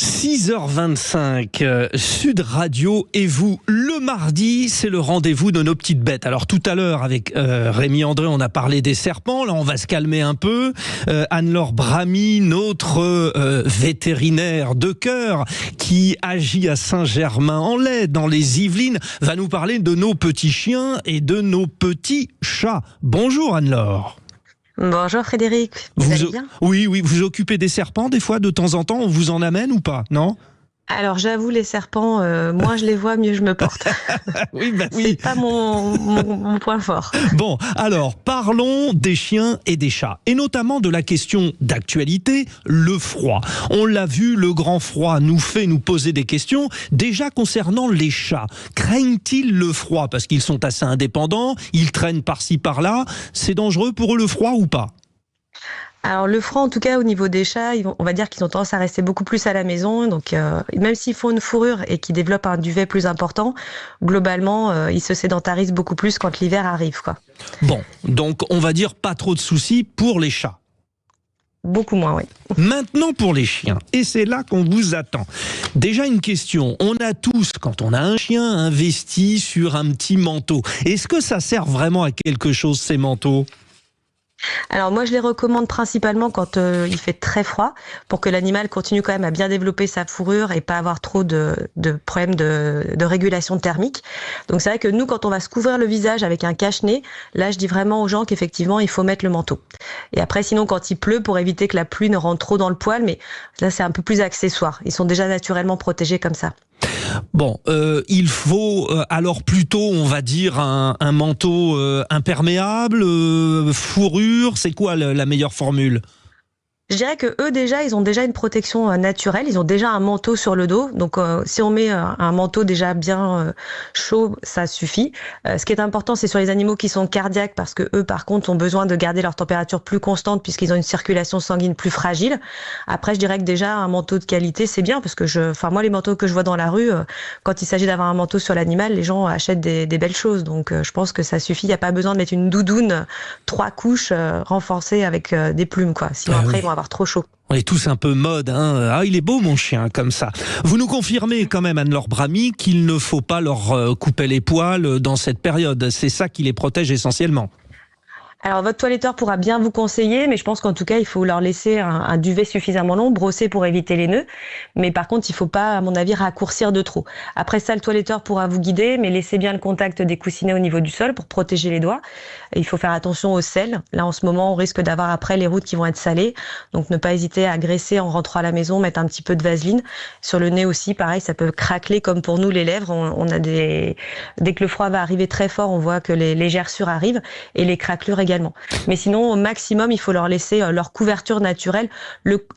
6h25, Sud Radio et vous. Le mardi, c'est le rendez-vous de nos petites bêtes. Alors tout à l'heure, avec Rémi André, on a parlé des serpents. Là, on va se calmer un peu. Anne-Laure Bramy, notre vétérinaire de cœur, qui agit à Saint-Germain-en-Laye, dans les Yvelines, va nous parler de nos petits chiens et de nos petits chats. Bonjour Anne-Laure. Bonjour Frédéric, vous allez bien ? Oui, vous occupez des serpents des fois, de temps en temps, on vous en amène ou pas, non ? Alors j'avoue, les serpents, moins je les vois, mieux je me porte. Oui. C'est pas mon point fort. Bon, alors parlons des chiens et des chats, et notamment de la question d'actualité, le froid. On l'a vu, le grand froid nous fait nous poser des questions. Déjà concernant les chats, craignent-ils le froid ? Parce qu'ils sont assez indépendants, ils traînent par-ci par-là. C'est dangereux pour eux le froid ou pas ? Alors le froid, en tout cas au niveau des chats, on va dire qu'ils ont tendance à rester beaucoup plus à la maison. Donc même s'ils font une fourrure et qu'ils développent un duvet plus important, globalement ils se sédentarisent beaucoup plus quand l'hiver arrive, quoi. Bon, donc on va dire pas trop de soucis pour les chats. Beaucoup moins, oui. Maintenant pour les chiens, et c'est là qu'on vous attend. Déjà une question, on a tous, quand on a un chien, investi sur un petit manteau. Est-ce que ça sert vraiment à quelque chose ces manteaux ? Alors moi je les recommande principalement quand il fait très froid, pour que l'animal continue quand même à bien développer sa fourrure et pas avoir trop de problèmes de régulation thermique. Donc c'est vrai que nous, quand on va se couvrir le visage avec un cache-nez, là je dis vraiment aux gens qu'effectivement il faut mettre le manteau. Et après sinon quand il pleut, pour éviter que la pluie ne rentre trop dans le poil, mais là c'est un peu plus accessoire, ils sont déjà naturellement protégés comme ça. Bon, il faut alors plutôt, on va dire, un manteau imperméable, fourrure, c'est quoi la meilleure formule ? Je dirais que eux déjà, ils ont déjà une protection naturelle, ils ont déjà un manteau sur le dos, donc si on met un manteau déjà bien chaud, ça suffit. Ce qui est important, c'est sur les animaux qui sont cardiaques, parce que eux, par contre, ont besoin de garder leur température plus constante puisqu'ils ont une circulation sanguine plus fragile. Après, je dirais que déjà un manteau de qualité, c'est bien, parce que moi, les manteaux que je vois dans la rue, quand il s'agit d'avoir un manteau sur l'animal, les gens achètent des belles choses, donc je pense que ça suffit. Il n'y a pas besoin de mettre une doudoune 3 couches renforcée avec des plumes, quoi. Sinon après, ils vont avoir trop chaud. On est tous un peu mode, hein. Ah, il est beau mon chien, comme ça. Vous nous confirmez quand même, Anne-Laure Bramy, qu'il ne faut pas leur couper les poils dans cette période. C'est ça qui les protège essentiellement. Alors votre toiletteur pourra bien vous conseiller, mais je pense qu'en tout cas il faut leur laisser un duvet suffisamment long, brosser pour éviter les nœuds, mais par contre il faut pas, à mon avis, raccourcir de trop. Après ça, le toiletteur pourra vous guider, mais laissez bien le contact des coussinets au niveau du sol pour protéger les doigts. Et il faut faire attention au sel. Là en ce moment on risque d'avoir après les routes qui vont être salées, donc ne pas hésiter à graisser en rentrant à la maison, mettre un petit peu de vaseline. Sur le nez aussi, pareil, ça peut craqueler comme pour nous les lèvres. Dès que le froid va arriver très fort, on voit que les gerçures arrivent et les craquelures également. Mais sinon, au maximum, il faut leur laisser leur couverture naturelle.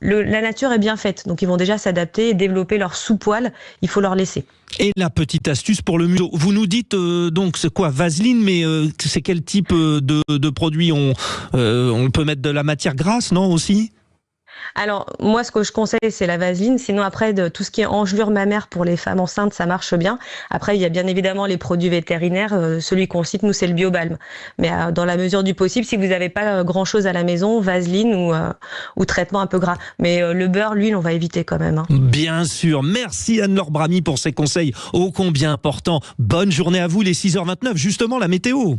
La nature est bien faite, donc ils vont déjà s'adapter et développer leur sous-poil. Il faut leur laisser. Et la petite astuce pour le museau. Vous nous dites donc c'est quoi, vaseline, mais c'est quel type de produit on peut mettre de la matière grasse, non, aussi ? Alors, moi, ce que je conseille, c'est la vaseline. Sinon, après, tout ce qui est engelure mammaire pour les femmes enceintes, ça marche bien. Après, il y a bien évidemment les produits vétérinaires. Celui qu'on cite, nous, c'est le Biobalm. Mais dans la mesure du possible, si vous n'avez pas grand-chose à la maison, vaseline ou traitement un peu gras. Mais le beurre, l'huile, on va éviter quand même, hein. Bien sûr. Merci Anne-Laure Bramy pour ces conseils ô combien importants. Bonne journée à vous, les 6h29. Justement, la météo.